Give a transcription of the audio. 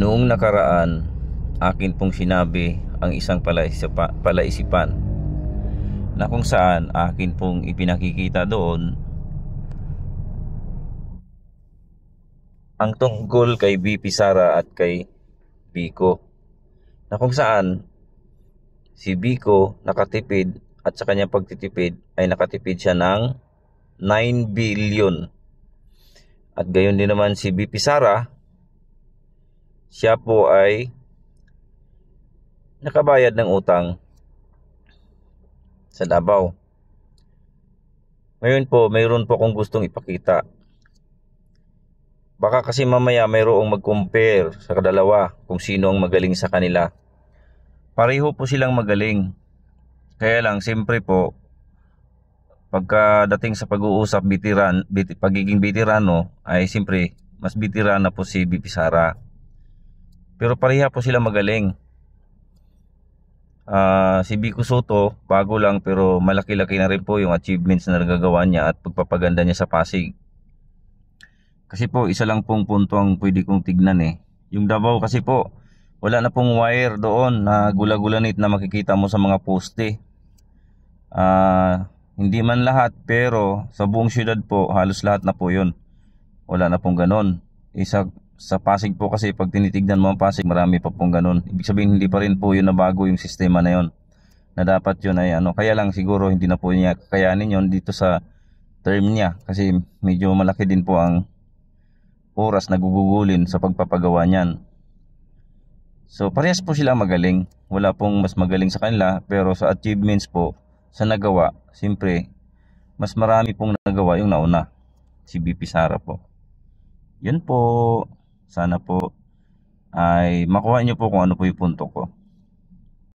Noong nakaraan, akin pong sinabi ang isang palaisipan na kung saan akin pong ipinakikita doon ang tungkol kay VP Sara at kay Biko, na kung saan si Biko nakatipid at sa kanyang pagtitipid ay nakatipid siya ng 9 billion. At gayon din naman si VP Sara, siya po ay nakabayad ng utang sa Davao. Ngayon po, mayroon po akong gustong ipakita. Baka kasi mamaya mayroong mag-compare sa dalawa kung sino ang magaling sa kanila. Pareho po silang magaling. Kaya lang, siyempre po, pagkadating sa pag-uusap pagiging veterano, ay siyempre, mas veterana po si VP Sara. Pero pareha po sila magaling. Si Biko Soto, bago lang pero malaki-laki na rin po yung achievements na nagagawa niya at pagpapaganda niya sa Pasig. Kasi po, isa lang pong punto ang pwede kong tignan Yung Davao kasi po, wala na pong wire doon na gula-gulanit na makikita mo sa mga poste. Hindi man lahat, pero sa buong syudad po, halos lahat na po yun. Wala na pong ganon. Sa Pasig po kasi pag tinitignan mo ang Pasig, marami pa pong ganun. Ibig sabihin hindi pa rin po yun na bago yung sistema na yun. Na dapat yun ay kaya lang siguro hindi na po niya kakayanin yun dito sa term niya. Kasi medyo malaki din po ang oras na gugugulin sa pagpapagawa niyan. So parehas po sila magaling. Wala pong mas magaling sa kanila, pero sa achievements po, sa nagawa, siyempre, mas marami pong nagawa yung nauna. Si VP Sara po. Yun po. Sana po ay makuha nyo po kung ano po yung punto ko.